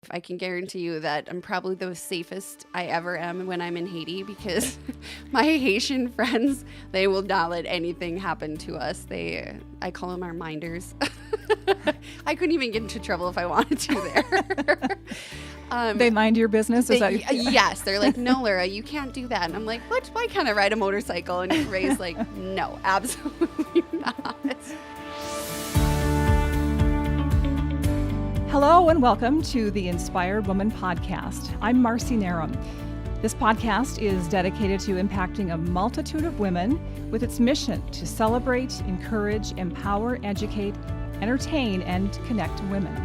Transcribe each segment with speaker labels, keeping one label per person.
Speaker 1: I can guarantee you that I'm probably the safest I ever am when I'm in Haiti because my Haitian friends, they will not let anything happen to us. I call them our minders. I couldn't even get into trouble if I wanted to there.
Speaker 2: They mind your business?
Speaker 1: Yes. They're like, no, Lura, you can't do that. And I'm like, what? Why can't I ride a motorcycle? And Ray's like, no, absolutely not.
Speaker 2: Hello and welcome to the Inspired Woman Podcast. I'm Marcy Narum. This podcast is dedicated to impacting a multitude of women with its mission to celebrate, encourage, empower, educate, entertain, and connect women.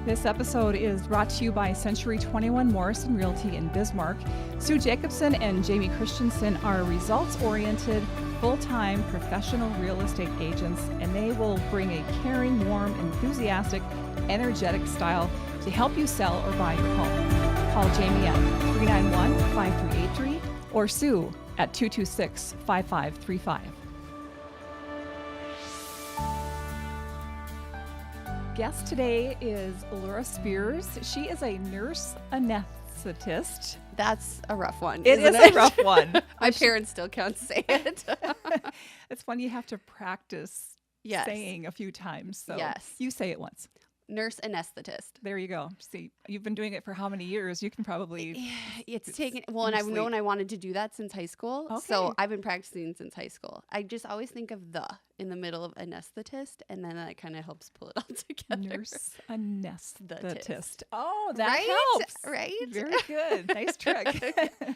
Speaker 2: This episode is brought to you by Century 21 Morrison Realty in Bismarck. Sue Jacobson and Jamie Christensen are results-oriented, full-time professional real estate agents, and they will bring a caring, warm, enthusiastic, energetic style to help you sell or buy your home. Call Jamie at 391-5383 or Sue at 226-5535. Guest today is Lura Spears. She is a nurse anesthetist.
Speaker 1: That's a rough one.
Speaker 2: It is a rough one.
Speaker 1: My parents still can't say it.
Speaker 2: It's one you have to practice saying a few times. So you say it once.
Speaker 1: Nurse anesthetist.
Speaker 2: There you go. See, you've been doing it for how many years? You can probably...
Speaker 1: It's taken... Well, and I've known I wanted to do that since high school. Okay. So I've been practicing since high school. I just always think of the in the middle of anesthetist, and then that kind of helps pull it all together.
Speaker 2: Nurse anesthetist.
Speaker 1: Oh,
Speaker 2: that helps.
Speaker 1: Right?
Speaker 2: Very good. Nice trick.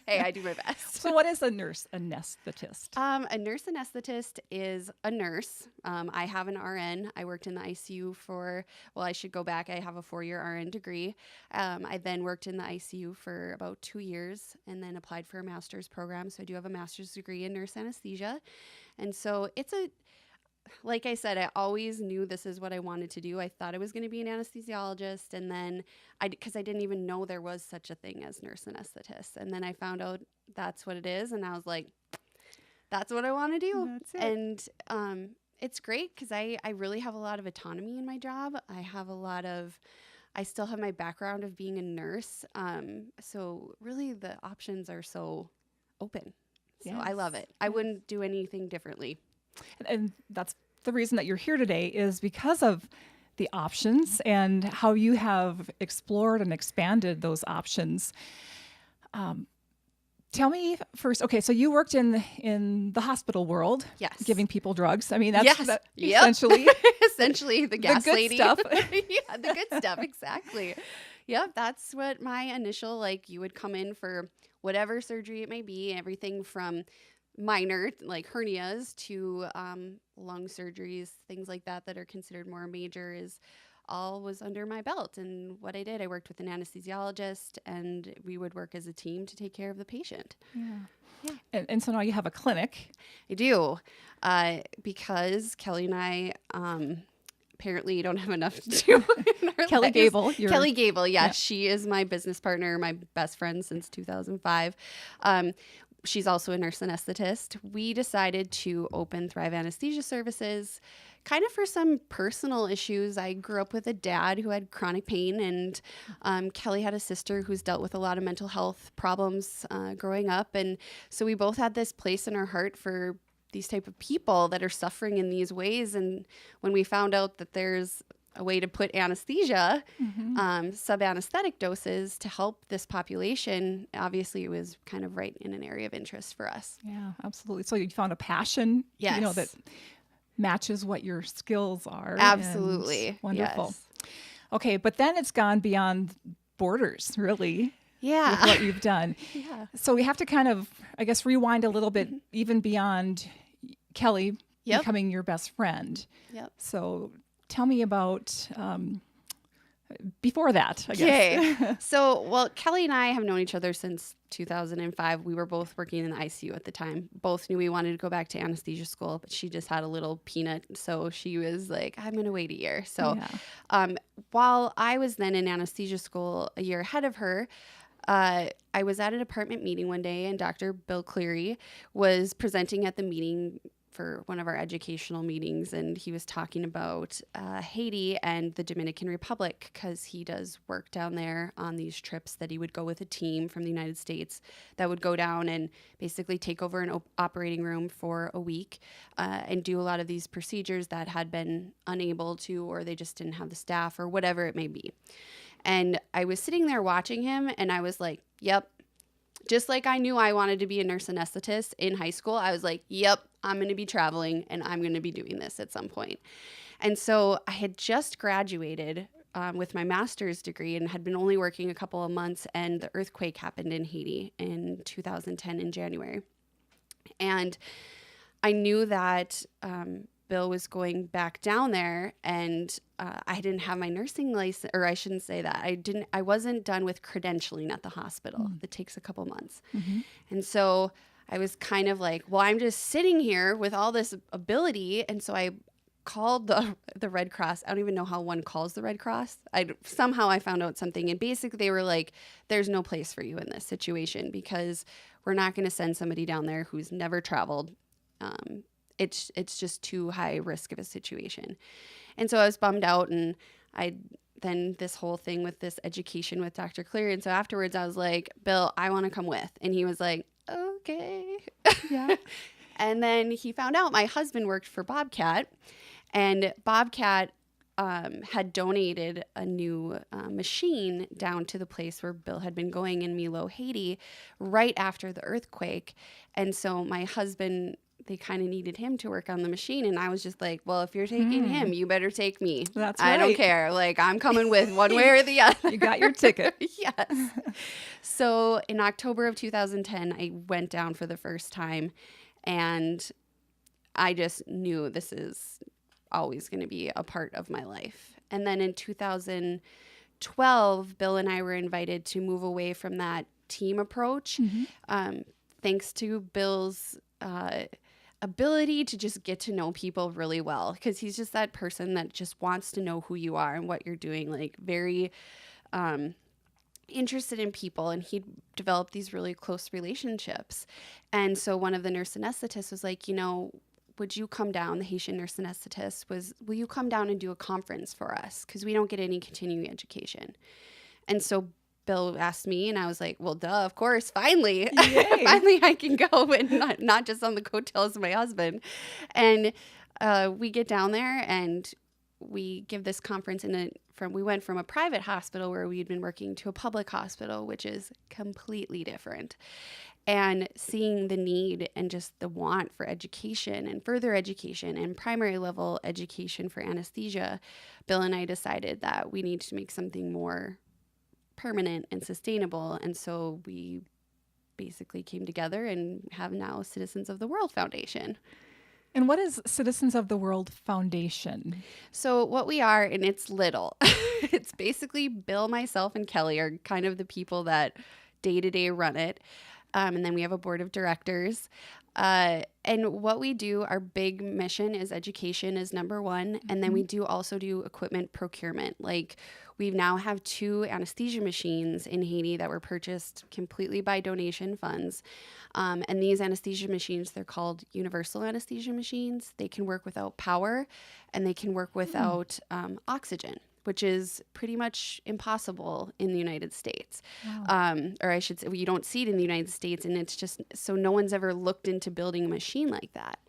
Speaker 1: Hey, I do my best.
Speaker 2: So what is a nurse anesthetist?
Speaker 1: A nurse anesthetist is a nurse. I have an RN. I worked in the ICU I should go back. I have a 4-year RN degree. I then worked in the ICU for about 2 years and then applied for a master's program. So I do have a master's degree in nurse anesthesia. And so like I said, I always knew this is what I wanted to do. I thought I was going to be an anesthesiologist. And then because I didn't even know there was such a thing as nurse anesthetist. And then I found out that's what it is. And I was like, that's what I want to do.
Speaker 2: That's it.
Speaker 1: And it's great because I really have a lot of autonomy in my job. I still have my background of being a nurse. So really the options are so open. So I love it. I wouldn't do anything differently.
Speaker 2: And that's the reason that you're here today is because of the options and how you have explored and expanded those options. Tell me first, okay, so you worked in the hospital world, giving people drugs. I mean, that's essentially
Speaker 1: essentially the gas
Speaker 2: good
Speaker 1: lady
Speaker 2: stuff.
Speaker 1: Yeah, the good stuff, exactly. Yep, that's what my initial, you would come in for whatever surgery it may be, everything from minor, like hernias, to lung surgeries, things like that are considered more major all was under my belt. And what I did, I worked with an anesthesiologist, and we would work as a team to take care of the patient.
Speaker 2: Yeah. And so now you have a clinic.
Speaker 1: I do, because Kelly and I apparently don't have enough to do in our
Speaker 2: Kelly
Speaker 1: lives.
Speaker 2: Gable.
Speaker 1: Kelly Gable, yes. She is my business partner, my best friend since 2005. She's also a nurse anesthetist. We decided to open Thrive Anesthesia Services kind of for some personal issues. I grew up with a dad who had chronic pain, and Kelly had a sister who's dealt with a lot of mental health problems growing up. And so we both had this place in our heart for these type of people that are suffering in these ways. And when we found out that there's a way to put anesthesia, sub-anesthetic doses to help this population, obviously it was kind of right in an area of interest for us.
Speaker 2: Yeah, absolutely. So you found a passion, that matches what your skills are.
Speaker 1: Absolutely.
Speaker 2: Wonderful.
Speaker 1: Yes.
Speaker 2: Okay, but then it's gone beyond borders, really.
Speaker 1: Yeah.
Speaker 2: With what you've done.
Speaker 1: Yeah.
Speaker 2: So we have to kind of, I guess, rewind a little bit, even beyond Kelly becoming your best friend.
Speaker 1: Yep.
Speaker 2: So tell me about before that, I guess.
Speaker 1: Okay. So, Kelly and I have known each other since 2005. We were both working in the ICU at the time. Both knew we wanted to go back to anesthesia school, but she just had a little peanut. So she was like, I'm going to wait a year. So while I was then in anesthesia school a year ahead of her, I was at a department meeting one day, and Dr. Bill Cleary was presenting at the meeting for one of our educational meetings, and he was talking about Haiti and the Dominican Republic because he does work down there on these trips that he would go with a team from the United States that would go down and basically take over an operating room for a week and do a lot of these procedures that had been unable to, or they just didn't have the staff or whatever it may be. And I was sitting there watching him, and I was like, yep. Just like I knew I wanted to be a nurse anesthetist in high school, I was like, yep, I'm going to be traveling and I'm going to be doing this at some point. And so I had just graduated with my master's degree and had been only working a couple of months, and the earthquake happened in Haiti in 2010 in January. And I knew that Bill was going back down there, and I didn't have my nursing license, or I shouldn't say that. I wasn't done with credentialing at the hospital. It takes a couple months. And so I was kind of like, well, I'm just sitting here with all this ability. And so I called the Red Cross. I don't even know how one calls the Red Cross. Somehow I found out something, and basically they were like, there's no place for you in this situation because we're not going to send somebody down there who's never traveled. It's just too high risk of a situation. And so I was bummed out, and then this whole thing with this education with Dr. Cleary. And so afterwards I was like, Bill, I want to come with. And he was like, okay.
Speaker 2: Yeah.
Speaker 1: And then he found out my husband worked for Bobcat, and Bobcat had donated a new machine down to the place where Bill had been going in Milo, Haiti, right after the earthquake. And so my husband, they kind of needed him to work on the machine. And I was just like, well, if you're taking him, you better take me.
Speaker 2: That's
Speaker 1: I don't
Speaker 2: right.
Speaker 1: care. Like, I'm coming with one way or the other.
Speaker 2: You got your ticket.
Speaker 1: Yes. So in October of 2010, I went down for the first time, and I just knew this is always going to be a part of my life. And then in 2012, Bill and I were invited to move away from that team approach, thanks to Bill's ability to just get to know people really well, because he's just that person that just wants to know who you are and what you're doing, like very interested in people, and he developed these really close relationships. And so one of the nurse anesthetists was like, would you come down, the Haitian nurse anesthetist will you come down and do a conference for us? Because we don't get any continuing education. And so Bill asked me, and I was like, well, duh, of course, finally. Finally I can go, and not just on the coattails of my husband. And we get down there, and we give this conference we went from a private hospital where we'd been working to a public hospital, which is completely different. And seeing the need and just the want for education and further education and primary level education for anesthesia, Bill and I decided that we need to make something more permanent and sustainable. And so we basically came together and have now Citizens of the World Foundation.
Speaker 2: And what is Citizens of the World Foundation?
Speaker 1: So what we are, and it's little, it's basically Bill, myself, and Kelly are kind of the people that day-to-day run it. And then we have a board of directors. And what we do, our big mission is education is number one. And then we do also do equipment procurement. Like, we now have 2 anesthesia machines in Haiti that were purchased completely by donation funds. And these anesthesia machines, they're called universal anesthesia machines. They can work without power, and they can work without oxygen, which is pretty much impossible in the United States.
Speaker 2: Wow.
Speaker 1: Or I should say, you don't see it in the United States, and it's just, so no one's ever looked into building a machine like that.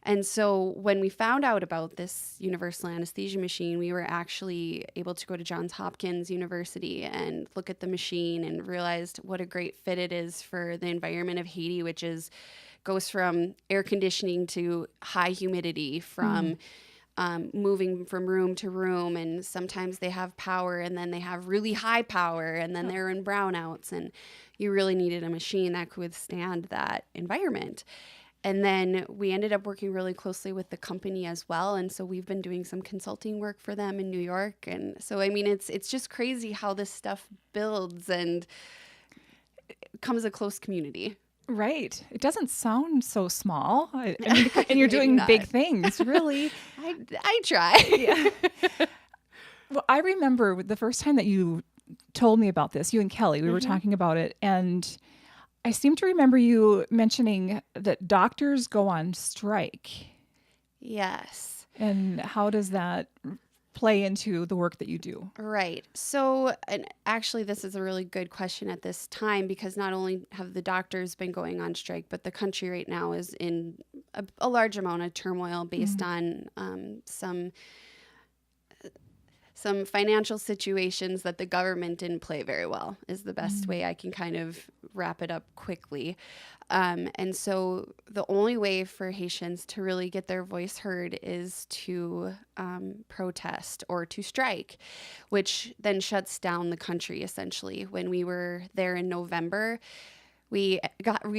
Speaker 1: And so when we found out about this universal anesthesia machine, we were actually able to go to Johns Hopkins University and look at the machine and realized what a great fit it is for the environment of Haiti, which goes from air conditioning to high humidity, from moving from room to room, and sometimes they have power and then they have really high power and then they're in brownouts, and you really needed a machine that could withstand that environment. And then we ended up working really closely with the company as well, and so we've been doing some consulting work for them in New York. And so I mean, it's just crazy how this stuff builds and becomes a close community.
Speaker 2: Right. It doesn't sound so small. I mean, and you're doing
Speaker 1: not.
Speaker 2: big things, really.
Speaker 1: I try.
Speaker 2: Yeah. Well, I remember the first time that you told me about this, you and Kelly, we were talking about it, and I seem to remember you mentioning that doctors go on strike.
Speaker 1: Yes.
Speaker 2: And how does that play into the work that you do?
Speaker 1: Right. So, and actually, this is a really good question at this time because not only have the doctors been going on strike, but the country right now is in a large amount of turmoil based on some financial situations that the government didn't play very well is the best way I can kind of wrap it up quickly. And so the only way for Haitians to really get their voice heard is to protest or to strike, which then shuts down the country essentially. When we were there in November, we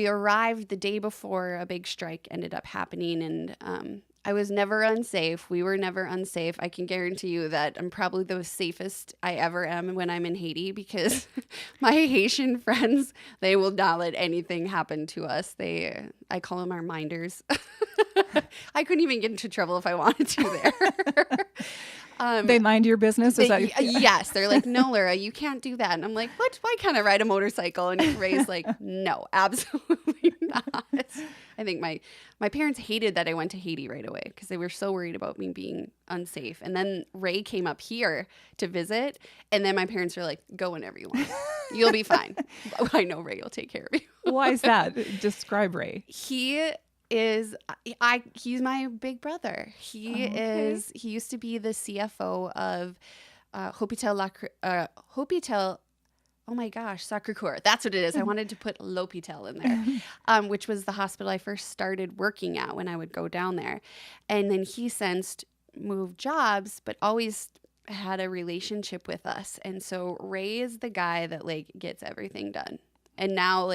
Speaker 1: arrived the day before a big strike ended up happening, and I was never unsafe. We were never unsafe. I can guarantee you that I'm probably the safest I ever am when I'm in Haiti because my Haitian friends, they will not let anything happen to us. I call them our minders. I couldn't even get into trouble if I wanted to there.
Speaker 2: They mind your business?
Speaker 1: Yes. They're like, no, Lura, you can't do that. And I'm like, what? Why can't I ride a motorcycle? And Ray's like, no, absolutely not. I think my parents hated that I went to Haiti right away because they were so worried about me being unsafe. And then Ray came up here to visit. And then my parents were like, go whenever you want. You'll be fine. I know Ray will take care of you.
Speaker 2: Why is that? Describe Ray.
Speaker 1: He's my big brother. He used to be the CFO of Hopital. Oh my gosh, Sacré-Cœur. That's what it is. I wanted to put L'Hôpital in there, which was the hospital I first started working at when I would go down there. And then he since moved jobs, but always had a relationship with us. And so Ray is the guy that like gets everything done. And now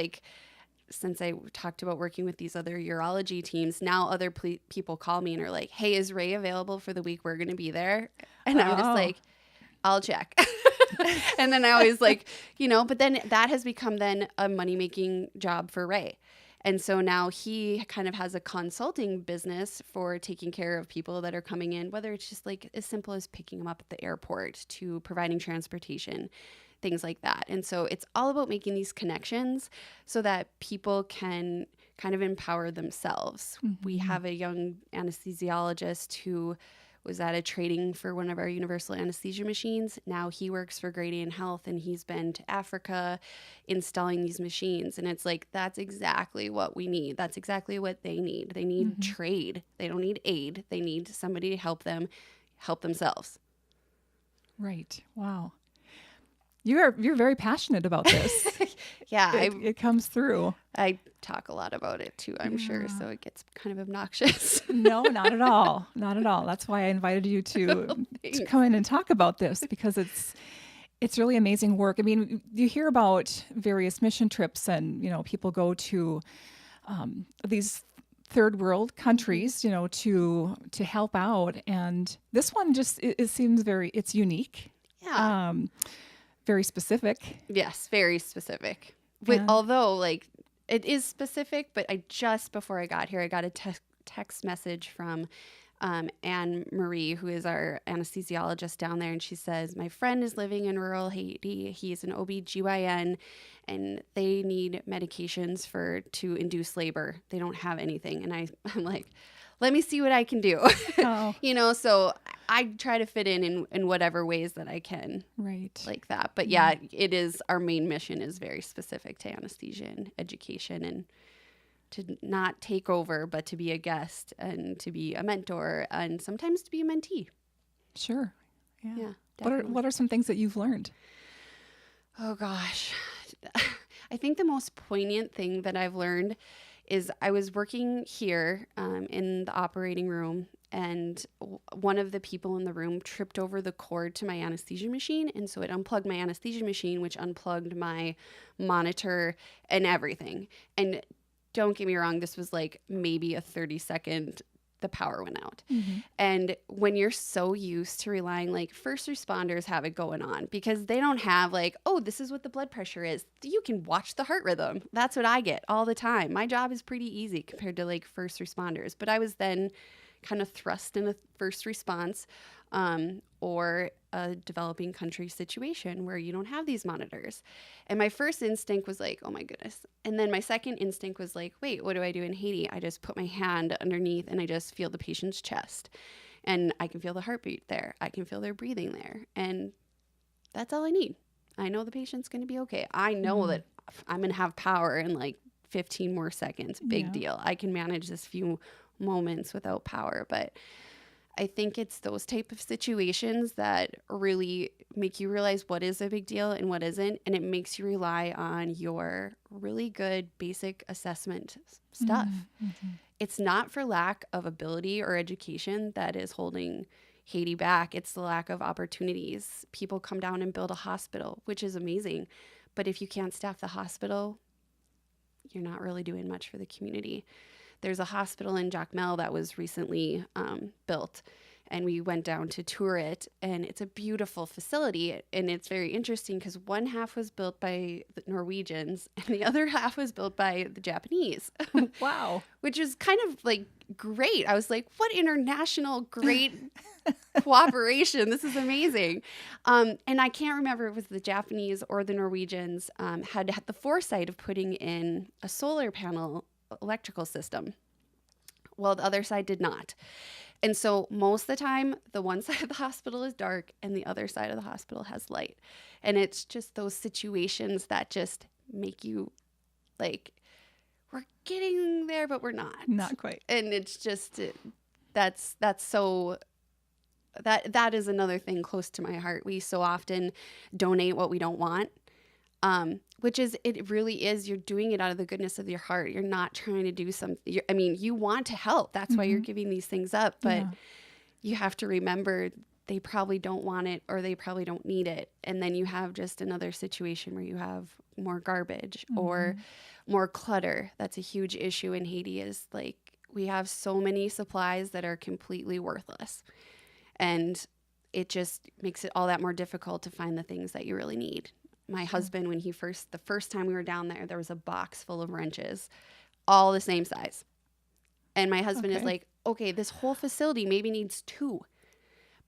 Speaker 1: since I talked about working with these other urology teams, now other people call me and are like, hey, is Ray available for the week we're going to be there? And I'm just like, I'll check. And then I always but then that has become then a money-making job for Ray. And so now he kind of has a consulting business for taking care of people that are coming in, whether it's just like as simple as picking them up at the airport to providing transportation, things like that. And so it's all about making these connections so that people can kind of empower themselves. Mm-hmm. We have a young anesthesiologist who was at a training for one of our universal anesthesia machines. Now he works for Gradient Health and he's been to Africa installing these machines. And it's like, that's exactly what we need. That's exactly what they need. They need trade. They don't need aid. They need somebody to help them help themselves.
Speaker 2: Right. Wow. You're very passionate about this.
Speaker 1: Yeah.
Speaker 2: It comes through.
Speaker 1: I talk a lot about it too, I'm sure. So it gets kind of obnoxious.
Speaker 2: No, not at all. Not at all. That's why I invited you to come in and talk about this because it's really amazing work. I mean, you hear about various mission trips and, people go to these third world countries, to help out. And this one just, it seems it's unique.
Speaker 1: Yeah.
Speaker 2: Very specific.
Speaker 1: Yes, very specific. Although, it is specific, but just before I got here, I got a text message from Anne Marie, who is our anesthesiologist down there, and she says, my friend is living in rural Haiti. He's an OB/GYN, and they need medications to induce labor. They don't have anything. And I'm like, let me see what I can do.
Speaker 2: Oh.
Speaker 1: So I try to fit in whatever ways that I can.
Speaker 2: Right.
Speaker 1: Like that. But yeah, it is, our main mission is very specific to anesthesia and education and to not take over, but to be a guest and to be a mentor and sometimes to be a mentee.
Speaker 2: Sure.
Speaker 1: Yeah.
Speaker 2: What are some things that you've learned?
Speaker 1: Oh gosh. I think the most poignant thing that I've learned is I was working here in the operating room, and one of the people in the room tripped over the cord to my anesthesia machine, and so it unplugged my anesthesia machine, which unplugged my monitor and everything. And don't get me wrong, this was maybe a 30-second, the power went out. Mm-hmm. And when you're so used to relying, first responders have it going on because they don't have this is what the blood pressure is. You can watch the heart rhythm. That's what I get all the time. My job is pretty easy compared to first responders. But I was then kind of thrust in a first response or a developing country situation where you don't have these monitors. And my first instinct was like, oh my goodness. And then my second instinct was like, wait, what do I do in Haiti? I just put my hand underneath and I just feel the patient's chest. And I can feel the heartbeat there. I can feel their breathing there. And that's all I need. I know the patient's going to be okay. I know that I'm going to have power in like 15 more seconds. Big deal. I can manage this few moments without power. But I think it's those type of situations that really make you realize what is a big deal and what isn't. And it makes you rely on your really good basic assessment stuff.
Speaker 2: Mm-hmm.
Speaker 1: It's not for lack of ability or education that is holding Haiti back. It's the lack of opportunities. People come down and build a hospital, which is amazing. But if you can't staff the hospital, you're not really doing much for the community. There's a hospital in Jacmel that was recently built, and we went down to tour it, and it's a beautiful facility. And it's very interesting because one half was built by the Norwegians and the other half was built by the Japanese.
Speaker 2: Wow.
Speaker 1: Which is kind of like great. I was like, what international great cooperation. This is amazing. And I can't remember if it was the Japanese or the Norwegians had the foresight of putting in a solar panel electrical system. Well, the other side did not. And so most of the time, the one side of the hospital is dark and the other side of the hospital has light. And it's just those situations that just make you like, we're getting there, but we're not.
Speaker 2: Not quite.
Speaker 1: And it's just, that's so, that is another thing close to my heart. We so often donate what we don't want. Which is, it really is, you're doing it out of the goodness of your heart. You're not trying to do something. I mean, you want to help. That's why you're giving these things up. But you have to remember they probably don't want it or they probably don't need it. And then you have just another situation where you have more garbage or more clutter. That's a huge issue in Haiti is like we have so many supplies that are completely worthless. And it just makes it all that more difficult to find the things that you really need. My husband, when the first time we were down there was a box full of wrenches, all the same size. And my husband is like, okay, this whole facility maybe needs 2.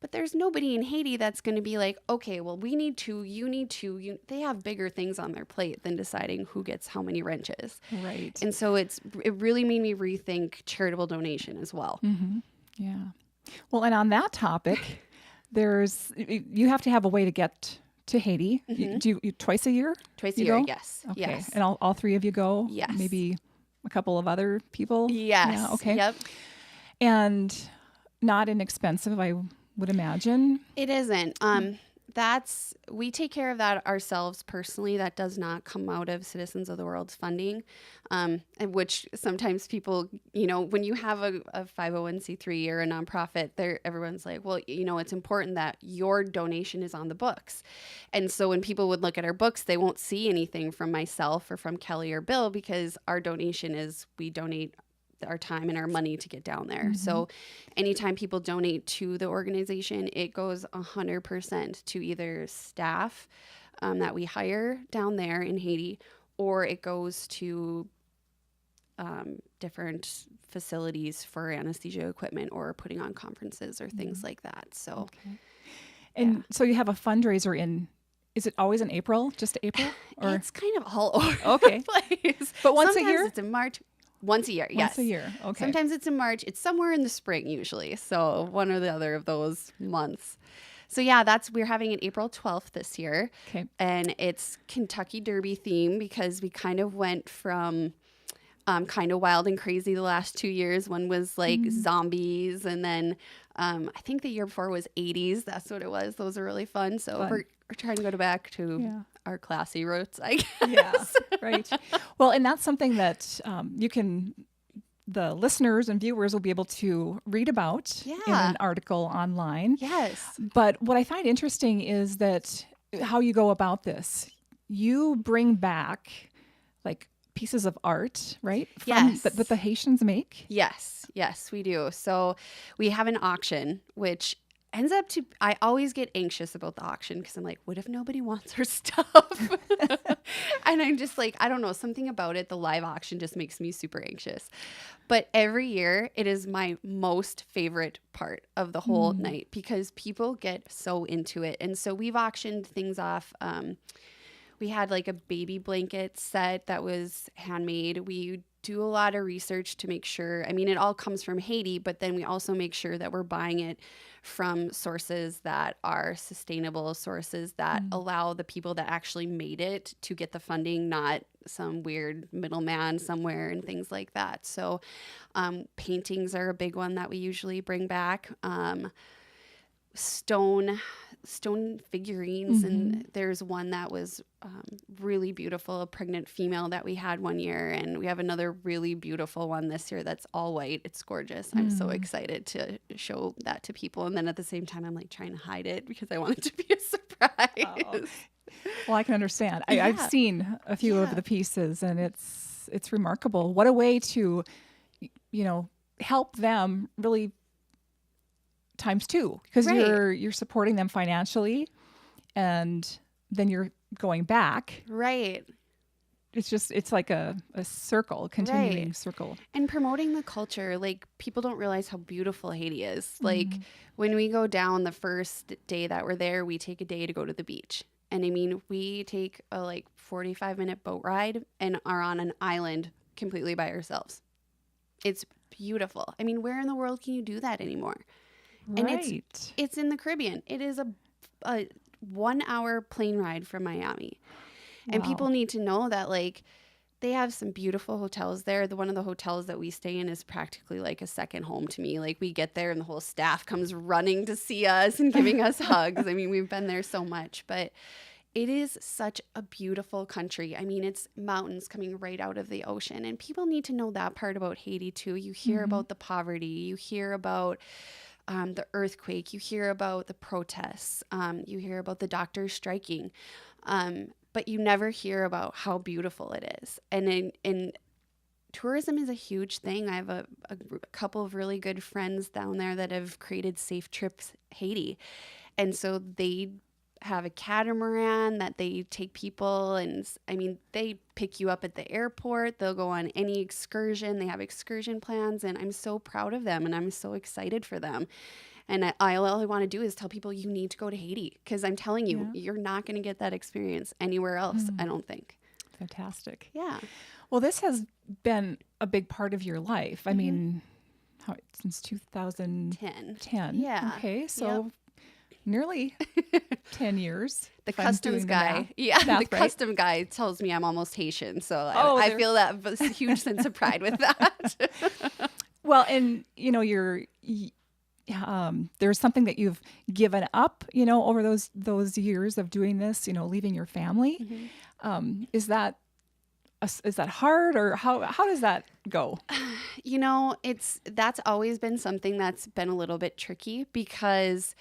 Speaker 1: But there's nobody in Haiti that's going to be like, okay, well, we need 2, you need 2. They have bigger things on their plate than deciding who gets how many wrenches.
Speaker 2: Right.
Speaker 1: And so it really made me rethink charitable donation as well.
Speaker 2: Mm-hmm. Yeah. Well, and on that topic, you have to have a way to get to Haiti. Do you twice a year?
Speaker 1: Twice a year, yes.
Speaker 2: Okay.
Speaker 1: Yes.
Speaker 2: And all 3 of you go?
Speaker 1: Yes.
Speaker 2: Maybe a couple of other people?
Speaker 1: Yes.
Speaker 2: Yeah, okay.
Speaker 1: Yep.
Speaker 2: And not inexpensive, I would imagine.
Speaker 1: It isn't. We take care of that ourselves personally. That does not come out of Citizens of the World's funding, which sometimes people, when you have a 501c3 or a nonprofit, everyone's like, well, it's important that your donation is on the books. And so when people would look at our books, they won't see anything from myself or from Kelly or Bill because our donation is we donate our time and our money to get down there. So anytime people donate to the organization, it goes 100% to either staff that we hire down there in Haiti, or it goes to different facilities for anesthesia equipment or putting on conferences or things like that. So,
Speaker 2: And so you have a fundraiser is it always in April? Just April? Or
Speaker 1: it's kind of all over
Speaker 2: the
Speaker 1: place.
Speaker 2: But once a
Speaker 1: Sometimes
Speaker 2: year?
Speaker 1: It's in March. Once a year, yes.
Speaker 2: Once a year, okay.
Speaker 1: Sometimes it's in March. It's somewhere in the spring usually. So one or the other of those months. So yeah, we're having it April 12th this year.
Speaker 2: Okay.
Speaker 1: And it's Kentucky Derby theme because we kind of went from kind of wild and crazy the last 2 years. One was like zombies. And then I think the year before was 80s. That's what it was. Those are really fun. So we're trying to go back to our classy roots, I guess.
Speaker 2: Yeah, right. Well, and that's something that the listeners and viewers will be able to read about in an article online.
Speaker 1: Yes.
Speaker 2: But what I find interesting is that how you go about this. You bring back like pieces of art, right?
Speaker 1: Yes.
Speaker 2: That the Haitians make?
Speaker 1: Yes, we do. So we have an auction, which ends up I always get anxious about the auction because I'm like, what if nobody wants our stuff? And And I'm just like, I don't know, something about it. The live auction just makes me super anxious. But every year, it is my most favorite part of the whole night because people get so into it. And so we've auctioned things off. We had like a baby blanket set that was handmade. We do a lot of research to make sure, I mean, it all comes from Haiti, but then we also make sure that we're buying it from sources that are sustainable, sources that allow the people that actually made it to get the funding, not some weird middleman somewhere and things like that. So paintings are a big one that we usually bring back. Stone figurines, and there's one that was really beautiful, a pregnant female that we had one year, and we have another really beautiful one this year that's all white. It's gorgeous. I'm so excited to show that to people, and then at the same time I'm like trying to hide it because I want it to be a surprise.
Speaker 2: Oh. Well, I can understand. I've seen a few of the pieces, and it's remarkable. What a way to, help them really times two, because you're supporting them financially, and then you're going back.
Speaker 1: Right.
Speaker 2: It's like a circle, continuing circle.
Speaker 1: And promoting the culture. Like, people don't realize how beautiful Haiti is. Like, when we go down the first day that we're there, we take a day to go to the beach. And I mean, we take a 45-minute boat ride and are on an island completely by ourselves. It's beautiful. I mean, where in the world can you do that anymore? And it's in the Caribbean. It is a 1 hour plane ride from Miami. And people need to know that they have some beautiful hotels there. One of the hotels that we stay in is practically like a second home to me. Like, we get there and the whole staff comes running to see us and giving us hugs. I mean, we've been there so much, but it is such a beautiful country. I mean, it's mountains coming right out of the ocean, and people need to know that part about Haiti too. You hear about the poverty, you hear about the earthquake, you hear about the protests, you hear about the doctors striking, but you never hear about how beautiful it is. And in tourism is a huge thing. I have a couple of really good friends down there that have created Safe Trips Haiti. And so they have a catamaran that they take people, and I mean, they pick you up at the airport. They'll go on any excursion. They have excursion plans, and I'm so proud of them, and I'm so excited for them. And all I want to do is tell people, you need to go to Haiti, because I'm telling you, you're not going to get that experience anywhere else, I don't think.
Speaker 2: Fantastic.
Speaker 1: Yeah.
Speaker 2: Well, this has been a big part of your life. I mean, since 2010.
Speaker 1: Yeah.
Speaker 2: Okay, so nearly 10 years.
Speaker 1: The customs guy. Custom guy tells me I'm almost Haitian. So I feel that huge sense of pride with that.
Speaker 2: Well, and there's something that you've given up, over those years of doing this, leaving your family. Is that hard, or how does that go? That's always been something that's been a little bit tricky, because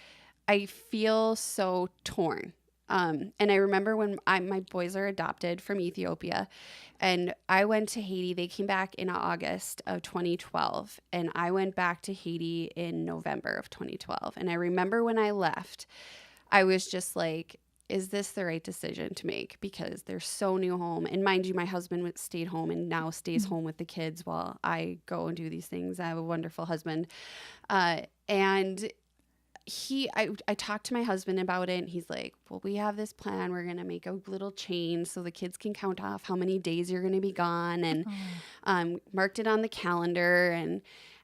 Speaker 2: I feel so torn. And I remember when my boys are adopted from Ethiopia, and I went to Haiti. They came back in August of 2012, and I went back to Haiti in November of 2012. And I remember when I left, I was just like, is this the right decision to make? Because they're so new home. And mind you, my husband stayed home and now stays home with the kids while I go and do these things. I have a wonderful husband. And I talked to my husband about it, and he's like, well, we have this plan. We're going to make a little chain so the kids can count off how many days you're going to be gone, and marked it on the calendar.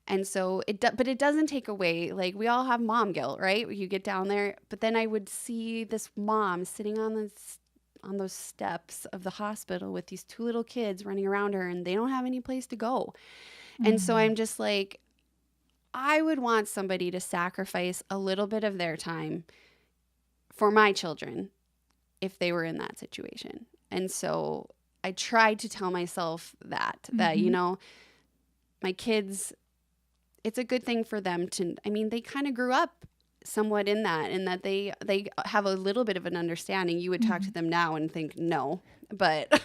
Speaker 2: And so but it doesn't take away, we all have mom guilt, right? You get down there, but then I would see this mom sitting on those steps of the hospital with these two little kids running around her, and they don't have any place to go. And so I'm just like, I would want somebody to sacrifice a little bit of their time for my children if they were in that situation. And so I tried to tell myself that my kids, it's a good thing for them to, they kind of grew up somewhat in that, and that they have a little bit of an understanding. You would talk to them now and think, no, but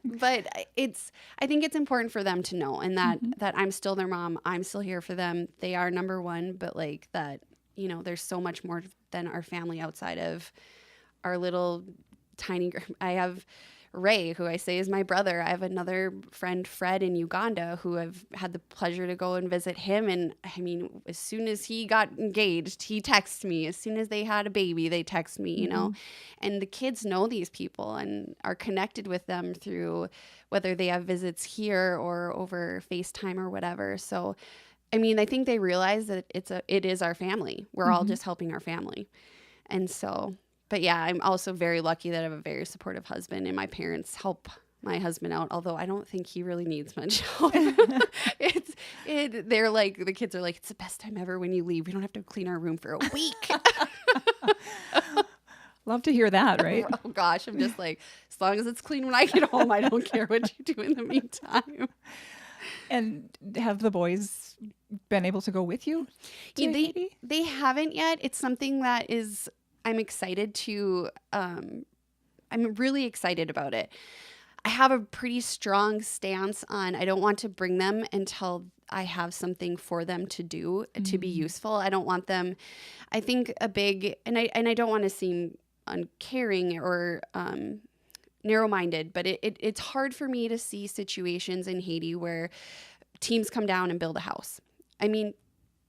Speaker 2: but I think it's important for them to know, and that I'm still their mom. I'm still here for them. They are number one, but that, there's so much more than our family outside of our little tiny group. I have
Speaker 1: Ray, who I say is my brother. I have another friend, Fred, in Uganda, who I've had the pleasure to go and visit him. And I mean, as soon as he got engaged, he texted me. As soon as they had a baby, they text me, you know. And the kids know these people and are connected with them through whether they have visits here or over FaceTime or whatever. So, I mean, I think they realize that it is our family. We're all just helping our family. And so, but yeah, I'm also very lucky that I have a very supportive husband, and my parents help my husband out, although I don't think he really needs much help. They're like, the kids are like, it's the best time ever when you leave. We don't have to clean our room for a week.
Speaker 2: Love to hear that, right?
Speaker 1: Oh gosh, I'm just like, as long as it's clean when I get home, I don't care what you do in the meantime.
Speaker 2: And have the boys been able to go with you to Haiti?
Speaker 1: They haven't yet. It's something that I'm excited to, I'm really excited about it. I have a pretty strong stance on, I don't want to bring them until I have something for them to do to be useful. I don't want them, I think and I don't want to seem uncaring or narrow-minded, but it's hard for me to see situations in Haiti where teams come down and build a house. I mean,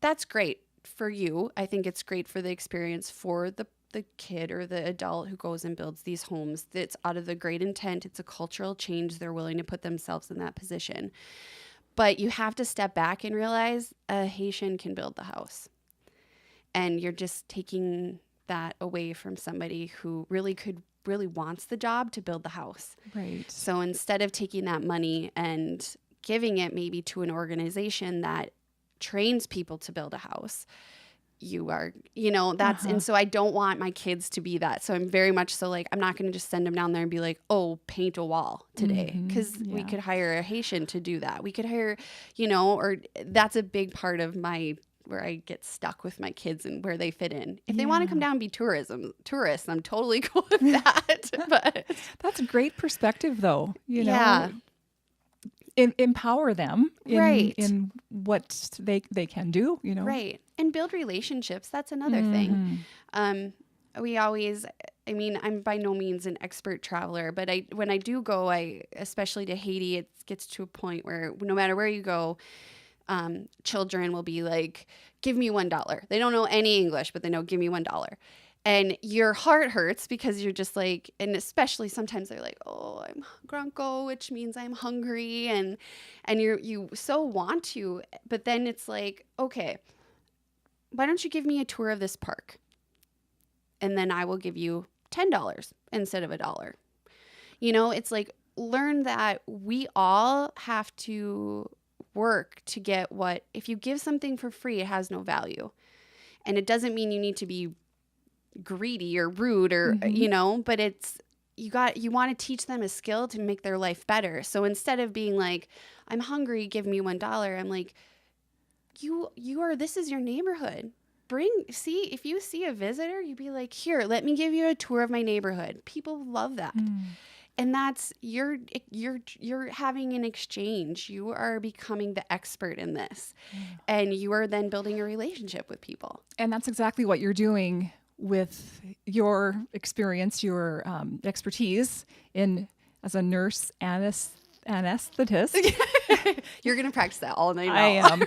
Speaker 1: that's great for you. I think it's great for the experience for the kid or the adult who goes and builds these homes. It's out of the great intent. It's a cultural change. They're willing to put themselves in that position. But you have to step back and realize a Haitian can build the house. And you're just taking that away from somebody who really wants the job to build the house. Right. So instead of taking that money and giving it maybe to an organization that trains people to build a house, you are, that's, and so I don't want my kids to be that. So I'm very much so like, I'm not going to just send them down there and be like, oh, paint a wall today. Because we could hire a Haitian to do that. We could hire, or that's a big part of where I get stuck with my kids and where they fit in. If they want to come down and be tourists, I'm totally cool with that. But
Speaker 2: that's a great perspective though, Yeah. Empower them in what they can do,
Speaker 1: Right. And build relationships. That's another thing. I'm by no means an expert traveler, but when I do go, especially to Haiti, it gets to a point where no matter where you go, children will be like, give me $1. They don't know any English, but they know, give me $1. And your heart hurts because you're just like, and especially sometimes they're like, oh, I'm grunko, which means I'm hungry. And you so want to, but then it's like, okay, why don't you give me a tour of this park? And then I will give you $10 instead of $1. It's like, learn that we all have to work to get if you give something for free, it has no value. And it doesn't mean you need to be greedy or rude or, but it's, you want to teach them a skill to make their life better. So instead of being like, I'm hungry, give me $1, I'm like, this is your neighborhood. If you see a visitor, you'd be like, here, let me give you a tour of my neighborhood. People love that. And that's, you're having an exchange. You are becoming the expert in this. And you are then building a relationship with people.
Speaker 2: And that's exactly what you're doing with your experience, your expertise as a nurse anesthetist.
Speaker 1: You're going to practice that all night now.
Speaker 2: I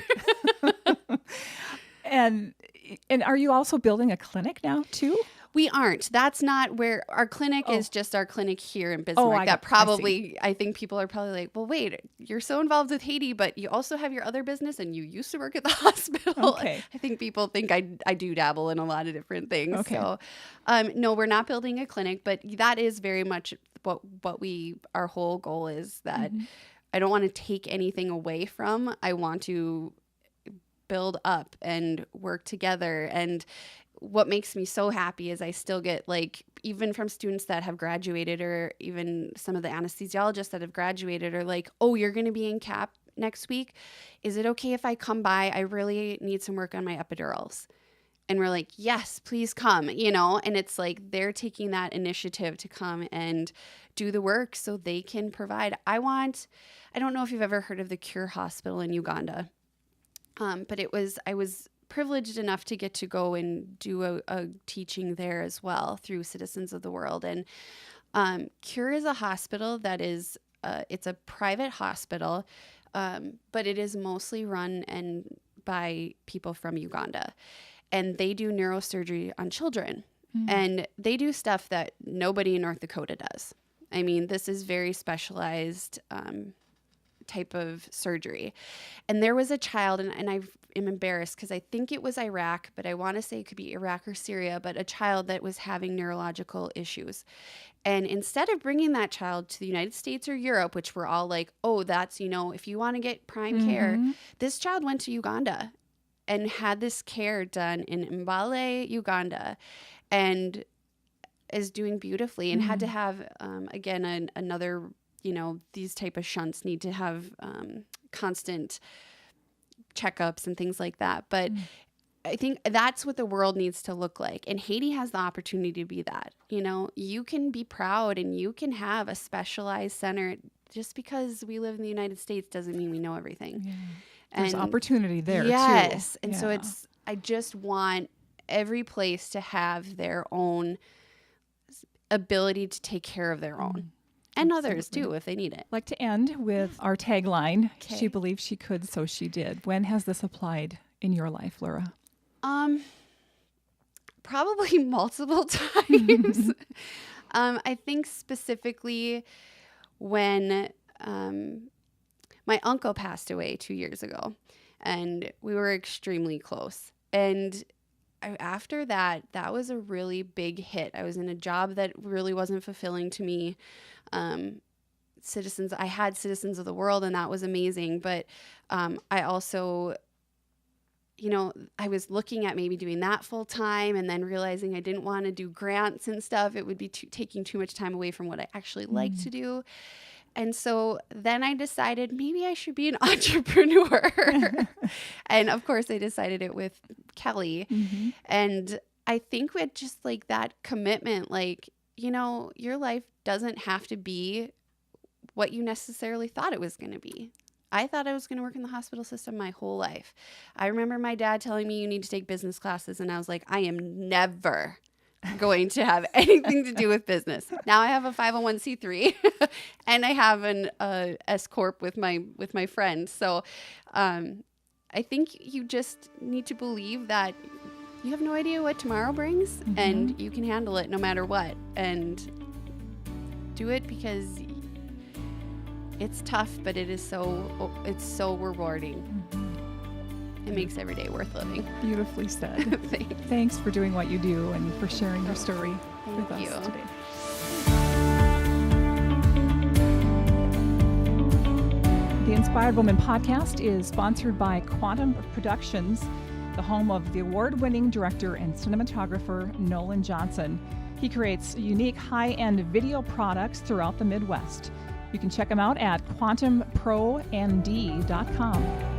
Speaker 2: am. And are you also building a clinic now too?
Speaker 1: We aren't. That's not where our clinic is. Just our clinic here in Bismarck. I think people are probably like, well, wait, you're so involved with Haiti, but you also have your other business and you used to work at the hospital. Okay. I think people think I do dabble in a lot of different things. Okay. So, no, we're not building a clinic, but that is very much what our whole goal is, that I don't want to take anything away from. I want to build up and work together. And what makes me so happy is I still get, like, even from students that have graduated, or even some of the anesthesiologists that have graduated, are like, oh, you're going to be in CAP next week. Is it okay if I come by? I really need some work on my epidurals. And we're like, yes, please come, and it's like they're taking that initiative to come and do the work so they can provide. I don't know if you've ever heard of the Cure Hospital in Uganda, but I was privileged enough to get to go and do a teaching there as well through Citizens of the World. And Cure is a hospital that is, it's a private hospital, but it is mostly run by people from Uganda. And they do neurosurgery on children. And they do stuff that nobody in North Dakota does. I mean, this is very specialized type of surgery. And there was a child, and I am embarrassed because I think it was Iraq, but I want to say it could be Iraq or Syria, but a child that was having neurological issues. And instead of bringing that child to the United States or Europe, which we're all like, oh, that's, if you want to get prime care, this child went to Uganda and had this care done in Mbale, Uganda, and is doing beautifully, and had to have, again, another, these type of shunts need to have constant checkups and things like that. But I think that's what the world needs to look like. And Haiti has the opportunity to be that. You can be proud and you can have a specialized center. Just because we live in the United States doesn't mean we know everything. Yeah.
Speaker 2: There's opportunity there,
Speaker 1: yes.
Speaker 2: too.
Speaker 1: And so I just want every place to have their own ability to take care of their own. And
Speaker 2: Absolutely.
Speaker 1: Others, too, if they need it.
Speaker 2: I'd like to end with our tagline,
Speaker 1: Okay.
Speaker 2: She believed she could, so she did. When has this applied in your life, Lura?
Speaker 1: Probably multiple times. I think specifically when my uncle passed away 2 years ago, and we were extremely close. And after that was a really big hit. I was in a job that really wasn't fulfilling to me. I had Citizens of the World, and that was amazing. But I also, I was looking at maybe doing that full time, and then realizing I didn't want to do grants and stuff. It would be taking too much time away from what I actually like to do. And so then I decided maybe I should be an entrepreneur. And of course I decided it with Kelly. And I think with just like that commitment, your life doesn't have to be what you necessarily thought it was going to be. I thought I was going to work in the hospital system my whole life. I remember my dad telling me you need to take business classes. And I was like, I am never going to have anything to do with business. Now I have a 501c3 and I have an S Corp with my friend. So I think you just need to believe that you have no idea what tomorrow brings, and you can handle it no matter what, and do it because it's tough, but it's so rewarding. It makes every day worth living.
Speaker 2: Beautifully said. Thanks for doing what you do and for sharing your story with us today. The Inspired Woman podcast is sponsored by Quantum Productions, the home of the award-winning director and cinematographer Nolan Johnson. He creates unique high-end video products throughout the Midwest. You can check him out at quantumprond.com.